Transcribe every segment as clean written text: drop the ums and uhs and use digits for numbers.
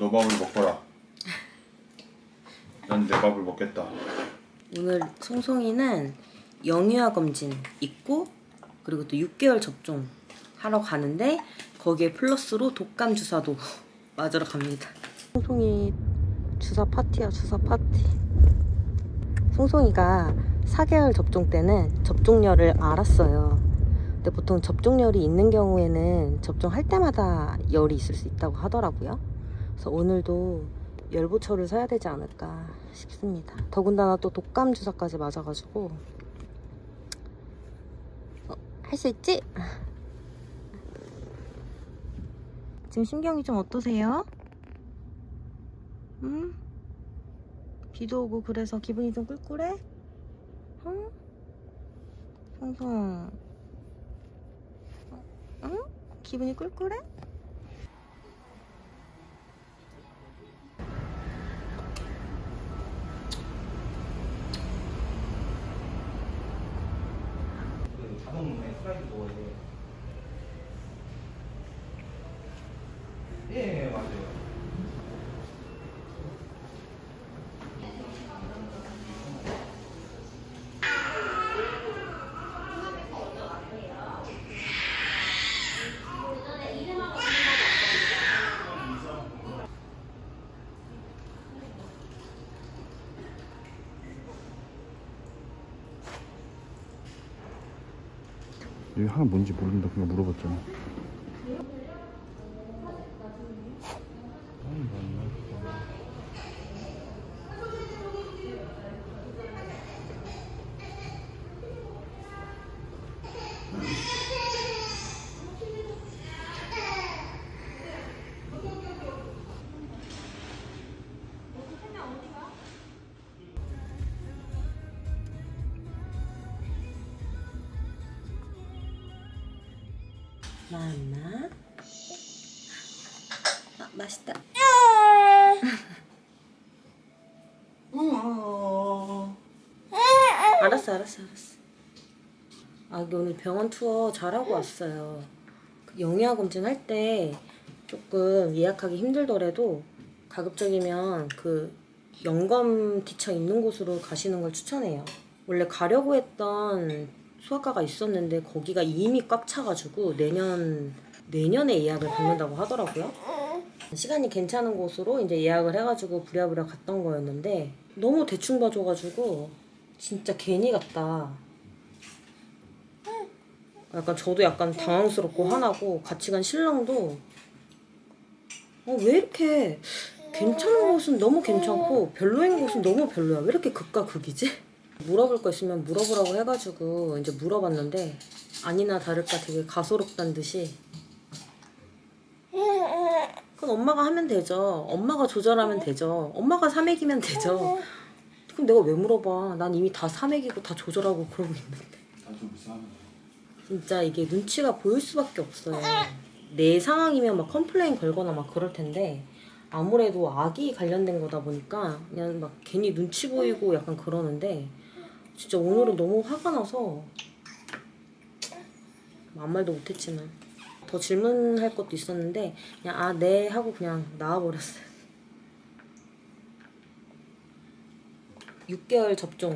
너 밥을 먹거라. 난 내 밥을 먹겠다. 오늘 송송이는 영유아 검진 있고 그리고 또 6개월 접종 하러 가는데 거기에 플러스로 독감 주사도 맞으러 갑니다. 송송이 주사 파티야, 주사 파티. 송송이가 4개월 접종 때는 접종열을 알았어요. 근데 보통 접종열이 있는 경우에는 접종할 때마다 열이 있을 수 있다고 하더라고요. 그래서 오늘도 열보초를 사야 되지 않을까 싶습니다. 더군다나 또 독감 주사까지 맞아가지고 할 수 있지? 지금 신경이 좀 어떠세요? 응? 비도 오고 그래서 기분이 좀 꿀꿀해? 응? 송송 응? 기분이 꿀꿀해? 자동 프라이드 먹어야 돼. 예, 맞아요. 여기 하나 뭔지 모른다. 그냥 물어봤잖아. 마마 맛있다. 알았어. 아기 오늘 병원 투어 잘하고 왔어요. 영유아 검진 할 때 조금 예약하기 힘들더라도 가급적이면 그 영검 티처 있는 곳으로 가시는 걸 추천해요. 원래 가려고 했던 소아과가 있었는데 거기가 이미 꽉 차가지고 내년에 예약을 받는다고 하더라고요. 시간이 괜찮은 곳으로 이제 예약을 해가지고 부랴부랴 갔던 거였는데 너무 대충 봐줘가지고 진짜 괜히 갔다. 약간 저도 약간 당황스럽고 화나고 같이 간 신랑도 왜 이렇게 괜찮은 곳은 너무 괜찮고 별로인 곳은 너무 별로야. 왜 이렇게 극과 극이지? 물어볼 거 있으면 물어보라고 해가지고 이제 물어봤는데 아니나 다를까 되게 가소롭단 듯이 그건 엄마가 하면 되죠. 엄마가 조절하면 되죠. 엄마가 사먹이면 되죠. 그럼 내가 왜 물어봐. 난 이미 다 사먹이고 다 조절하고 그러고 있는데. 진짜 이게 눈치가 보일 수밖에 없어요. 내 상황이면 막 컴플레인 걸거나 막 그럴 텐데 아무래도 아기 관련된 거다 보니까 그냥 막 괜히 눈치 보이고 약간 그러는데 진짜 오늘은 너무 화가 나서 아무 말도 못했지만 더 질문할 것도 있었는데 그냥 네 하고 그냥 나와버렸어요. 6개월 접종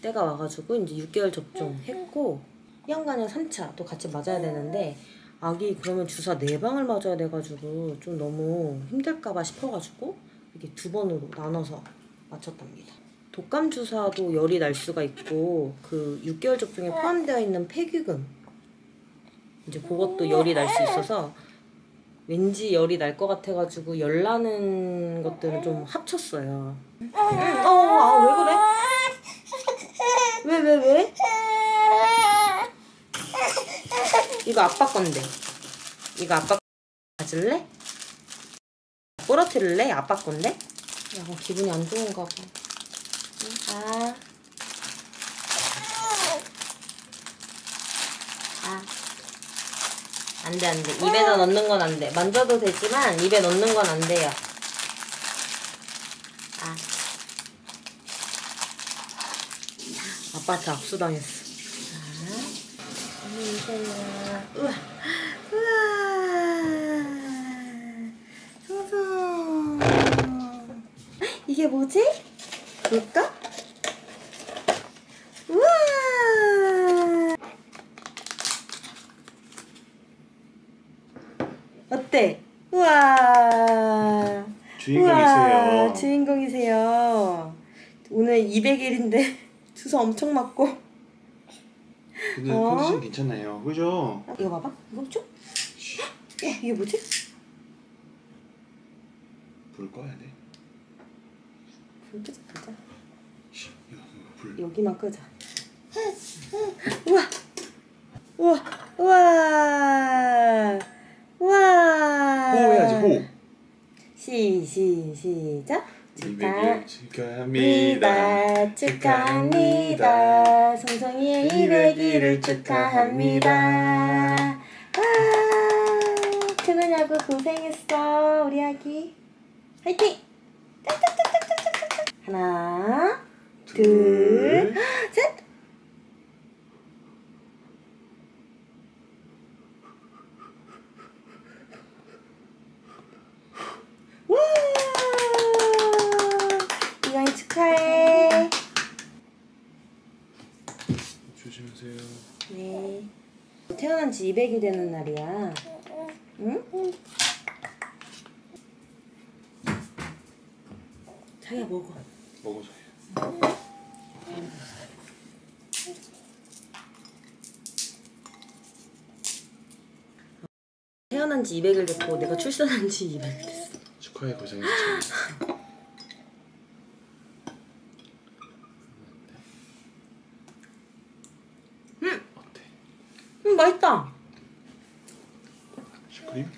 때가 와가지고 이제 6개월 접종했고 1년간의 3차 또 같이 맞아야 되는데 아기 그러면 주사 4방을 맞아야 돼가지고 좀 너무 힘들까봐 싶어가지고 이렇게 2번으로 나눠서 맞췄답니다. 독감 주사도 열이 날 수가 있고 그 6개월 접종에 포함되어 있는 폐기금 이제 그것도 열이 날 수 있어서 왠지 열이 날 것 같아가지고 열 나는 것들을 좀 합쳤어요. 왜 그래? 왜? 이거 아빠 건데. 이거 아빠 가질래? 부러뜨릴래? 아빠 건데? 야, 기분이 안 좋은가 봐. 안 돼. 입에다 넣는 건 안 돼. 만져도 되지만 입에 넣는 건 안 돼요. 아빠한테 압수당했어. 우와. 송송. 뭐지? 볼까? 우와! 어때? 우와! 주인공이세요. 주인공이세요. 오늘 200일인데 주사 엄청 맞고. 근데 어? 컨디션 괜찮나요? 그죠? 이거 봐봐. 이거 좀? 이게 뭐지? 불 꺼야 돼. 불 끄자, 끄자. 이거 불. 여기만 끄자. 우와! 우와! 우와! 우와! 호 해야지, 호. 시작! 200일 축하합니다. 축하합니다. 송송이의 200일을 축하합니다. 와! 크느냐고 고생했어, 우리 아기. 화이팅! 짝짝짝짝짝짝짝. 하나, 둘, 셋! 와! 이강이 축하해. 조심하세요. 네. 태어난 지 200이 되는 날이야. 응? 자기야 먹어. 먹어줘요. 태어난 지 200일 됐고 내가 출산한 지 200일 됐어. 축하해, 고생했어. 어때? 맛있다. 슈크림?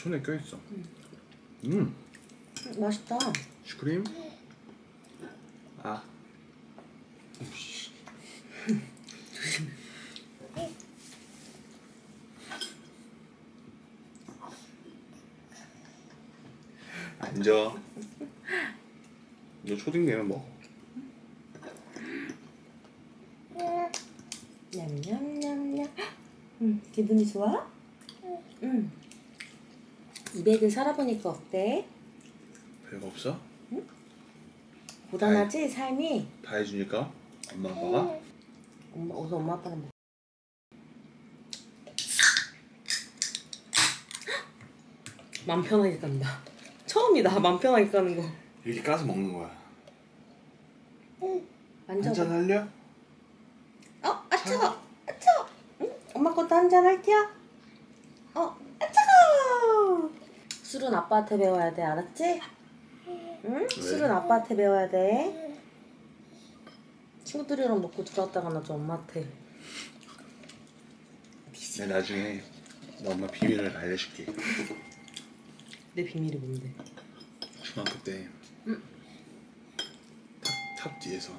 손에 껴있어. 맛있다. 슈크림? 아. 오씨. 앉아. 너 초딩 되면 먹어. 냠냠냠냠. 기분이 좋아? 200일 살아보니까 어때? 별거 없어? 고단하지 삶이? 다 해주니까 엄마 아빠가? 어서 엄마 아빠는 먹어. 맘 편하게 깐다. 처음이다 맘 편하게 까는 거. 이렇게 까서 먹는 거야. 만져봐. 한잔 할려? 아 차가. 아 차가. 응? 엄마 것도 한잔 할게요. 아 차가. 술은 아빠한테 배워야 돼, 알았지? 응? 왜? 술은 아빠한테 배워야 돼. 친구들이랑 먹고 들어왔다가 나 좀 엄마한테. 내가 나중에 너 엄마 비밀을 알려줄게. 내 비밀이 뭔데? 중학교 때 탑 뒤에서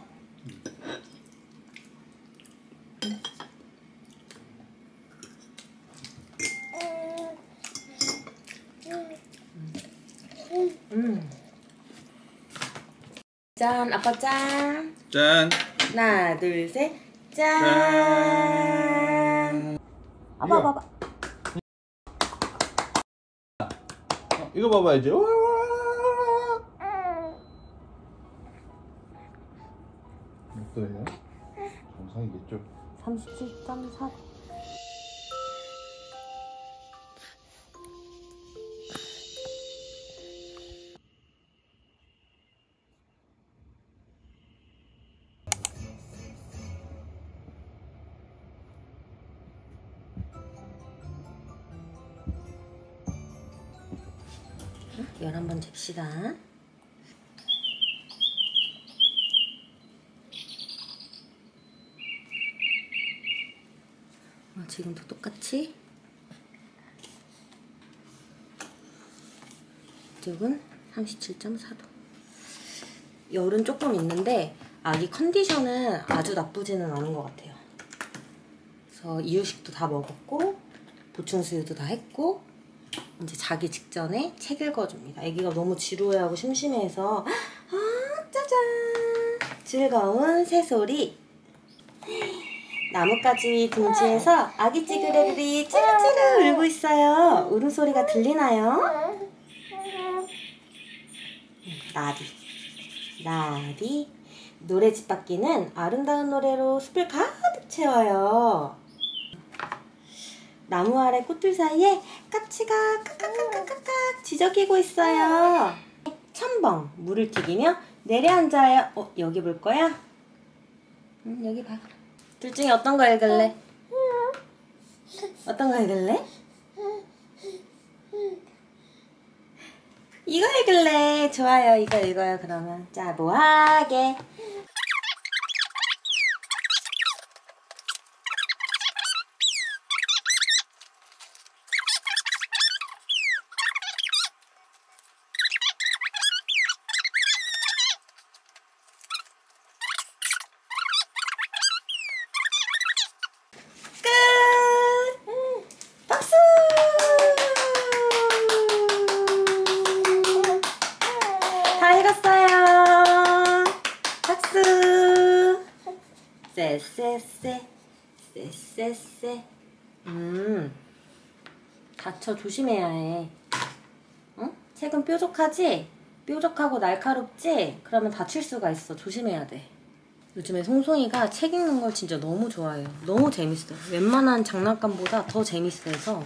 짠, 아빠 짠. 짠! 하나, 둘, 셋. 짠. 아빠 봐봐. 이거 봐봐야지. 몇 도예요? 정상이겠죠? 37.4. 열 한번 잽시다. 지금도 똑같이. 이쪽은 37.4도. 열은 조금 있는데 아기 컨디션은 아주 나쁘지는 않은 것 같아요. 그래서 이유식도 다 먹었고 보충수유도 다 했고 이제 자기 직전에 책 읽어줍니다. 아기가 너무 지루해하고 심심해해서 짜잔! 즐거운 새소리. 나뭇가지 둥지에서 아기 찌그레들이 찌르찌르 울고 있어요. 울음소리가 들리나요? 나비. 노래집 바퀴는 아름다운 노래로 숲을 가득 채워요. 나무 아래 꽃들 사이에 까치가 깍깍깍깍깍 지저귀고 있어요. 첨벙 물을 튀기며 내려앉아요. 여기 볼 거야? 응, 여기 봐. 둘 중에 어떤 거 읽을래? 어떤 거 읽을래? 이거 읽을래. 좋아요. 이거 읽어요. 그러면 자, 뭐하게. 박수! 다 읽었어요. 박수! 쎄쎄쎄 쎄쎄쎄. 다쳐 조심해야 해. 응? 책은 뾰족하지? 뾰족하고 날카롭지? 그러면 다칠 수가 있어. 조심해야 돼. 요즘에 송송이가 책 읽는 걸 진짜 너무 좋아해요. 너무 재밌어요. 웬만한 장난감보다 더 재밌어서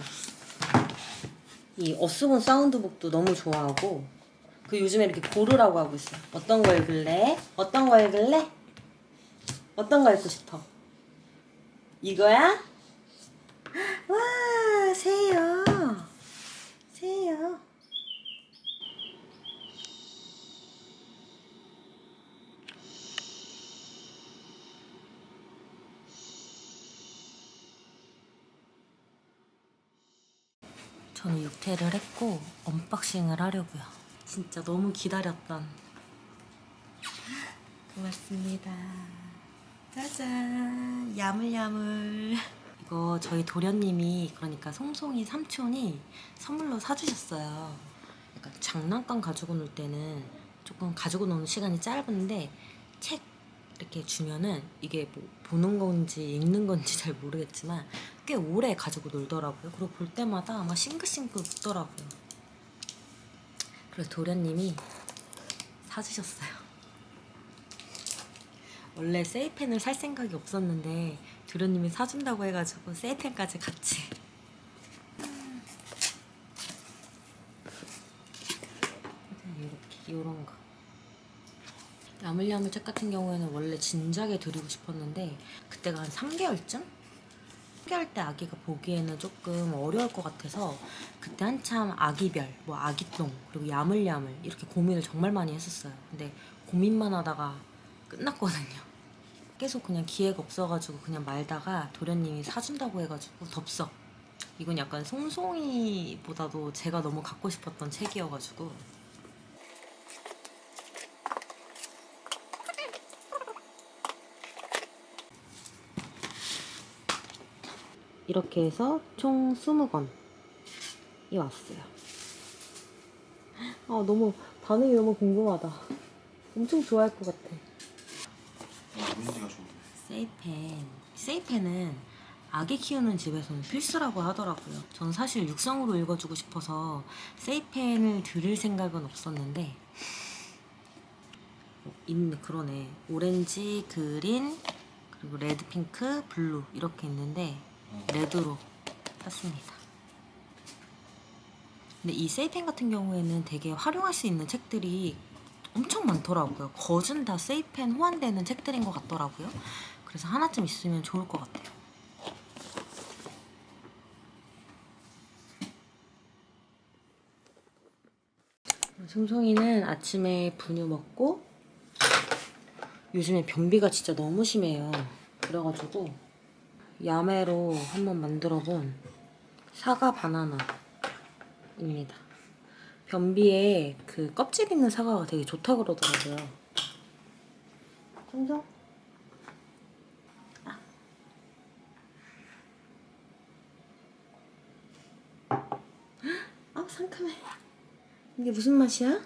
이 어스본 사운드북도 너무 좋아하고, 그 요즘에 이렇게 고르라고 하고 있어요. 어떤 거 읽을래? 어떤 거 읽을래? 어떤 거 읽고 싶어? 이거야? 와, 새요. 새요. 저는 육퇴를 했고 언박싱을 하려고요. 진짜 너무 기다렸던. 고맙습니다. 짜잔, 야물야물. 이거 저희 도련님이, 그러니까 송송이 삼촌이 선물로 사주셨어요. 약간 장난감 가지고 놀 때는 조금 가지고 노는 시간이 짧은데 책 이렇게 주면은 이게 뭐 보는 건지 읽는 건지 잘 모르겠지만 꽤 오래 가지고 놀더라고요. 그리고 볼 때마다 아마 싱긋싱긋 웃더라고요. 그래서 도련님이 사주셨어요. 원래 세이펜을 살 생각이 없었는데 도련님이 사준다고 해가지고 세이펜까지 같이. 이렇게 요런 거. 야물야물 책 같은 경우에는 원래 진작에 드리고 싶었는데 그때가 한 3개월쯤? 3개월 때 아기가 보기에는 조금 어려울 것 같아서 그때 한참 아기별, 뭐 아기똥, 그리고 야물야물 이렇게 고민을 정말 많이 했었어요. 근데 고민만 하다가 끝났거든요. 계속 그냥 기회가 없어가지고 그냥 말다가 도련님이 사준다고 해가지고 덥석. 이건 약간 송송이보다도 제가 너무 갖고 싶었던 책이어가지고. 이렇게 해서 총 20권이 왔어요. 아, 너무 반응이 너무 궁금하다. 엄청 좋아할 것 같아. 민지가 좋은데. 세이펜. 세이펜은 아기 키우는 집에서는 필수라고 하더라고요. 저는 사실 육성으로 읽어주고 싶어서 세이펜을 드릴 생각은 없었는데 있네. 그러네. 오렌지, 그린, 그리고 레드, 핑크, 블루 이렇게 있는데 레드로 샀습니다. 근데 이 세이펜 같은 경우에는 되게 활용할 수 있는 책들이 엄청 많더라고요. 거진 다 세이펜 호환되는 책들인 것 같더라고요. 그래서 하나쯤 있으면 좋을 것 같아요. 송송이는 아침에 분유 먹고, 요즘에 변비가 진짜 너무 심해요. 그래가지고 야매로 한번 만들어본 사과 바나나입니다. 변비에 그 껍질 있는 사과가 되게 좋다 그러더라고요. 송송? 아, 상큼해. 이게 무슨 맛이야?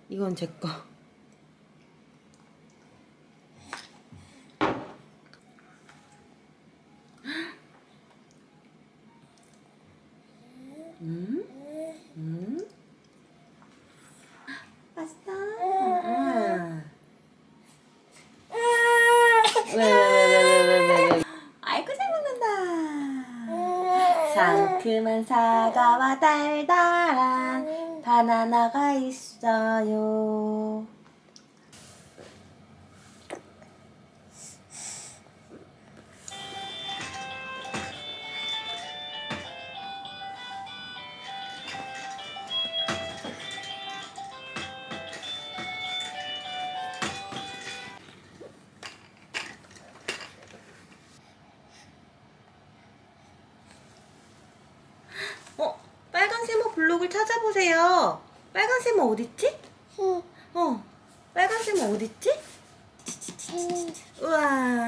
이건 제 거. 상큼한 사과와 달달한 바나나가 있어요. 빨간 세모 블록을 찾아보세요. 빨간 세모 어딨지? 빨간 세모 어딨지? 우와.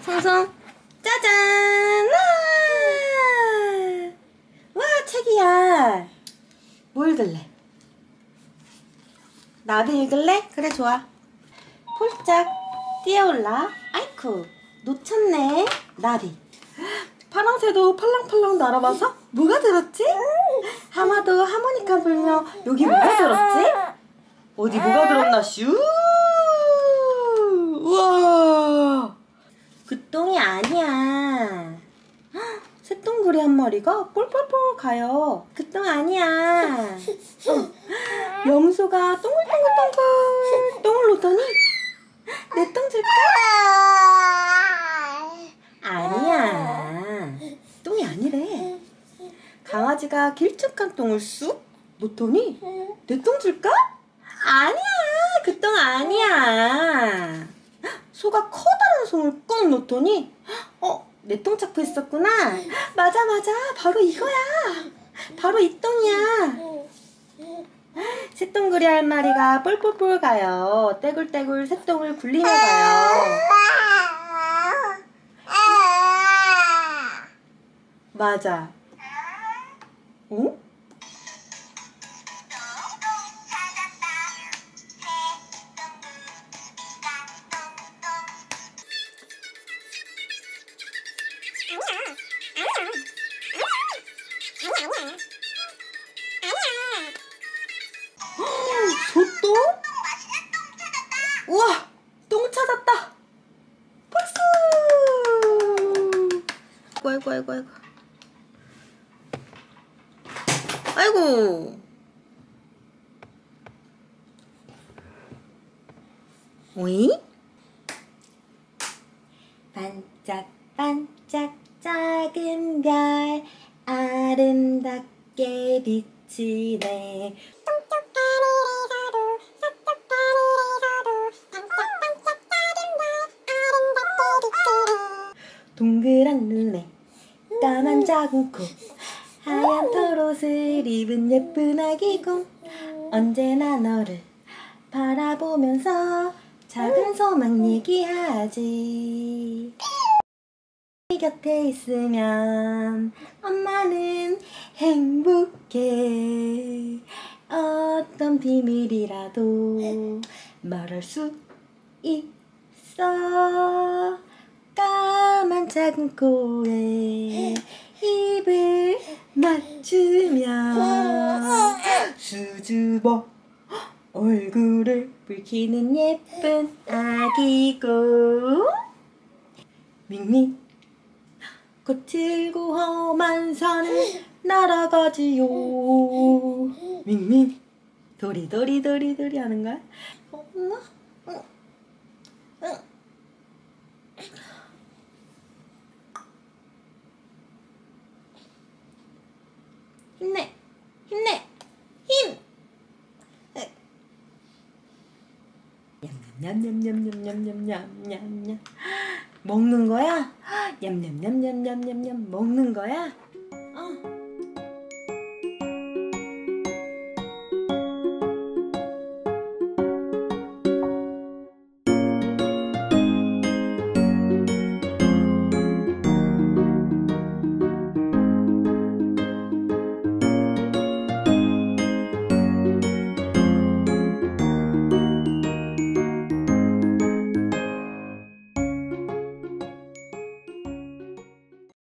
성성 짜잔! 와 책이야. 뭐 읽을래? 나비 읽을래? 그래 좋아. 폴짝 뛰어올라. 아이쿠 놓쳤네. 나비. 파랑새도 팔랑팔랑 날아봐서 뭐가 들었지? 하마도 하모니카 불며 여기 뭐가 들었지? 어디 뭐가 들었나 슈. 우와 그 똥이 아니야. 새똥구리 한 마리가 폴폴폴 가요. 그 똥 아니야. 염소가 동글동글동글 똥을 놓더니 내 똥 줄까? 아니야. 똥이 아니래. 강아지가 길쭉한 똥을 쑥 놓더니 내 똥 줄까? 아니야. 그 똥 아니야. 소가 커다란 송을 꾹 놓더니 내 똥 찾고 있었구나. 맞아 바로 이거야. 바로 이 똥이야. 새똥구리 한 마리가 뿔뿔뿔 가요. 떼굴떼굴 새똥을 굴리며 가요. 맞아. 어? 소똥? 우와! 똥 찾았다! 박수! 아이고 아이고 오이? 반짝반짝 작은 별 아름답게 비치네. 동그란 눈에 까만 작은 코 하얀 털옷을 입은 예쁜 아기곰 언제나 너를 바라보면서 작은 소망 얘기하지. 네 곁에 있으면 엄마는 행복해. 어떤 비밀이라도 말할 수 있어. 까만 작은 코에 입을 맞추며 수줍어 얼굴을 붉히는 예쁜 아기고 밍밍 거칠고 험한 산을 날아가지요. 밍밍 도리도리 하는 거야? 엄마? 힘내! 힘! 냠냠냠냠냠냠냠냠냠 먹는 거야? 냠냠냠냠냠냠냠 먹는 거야?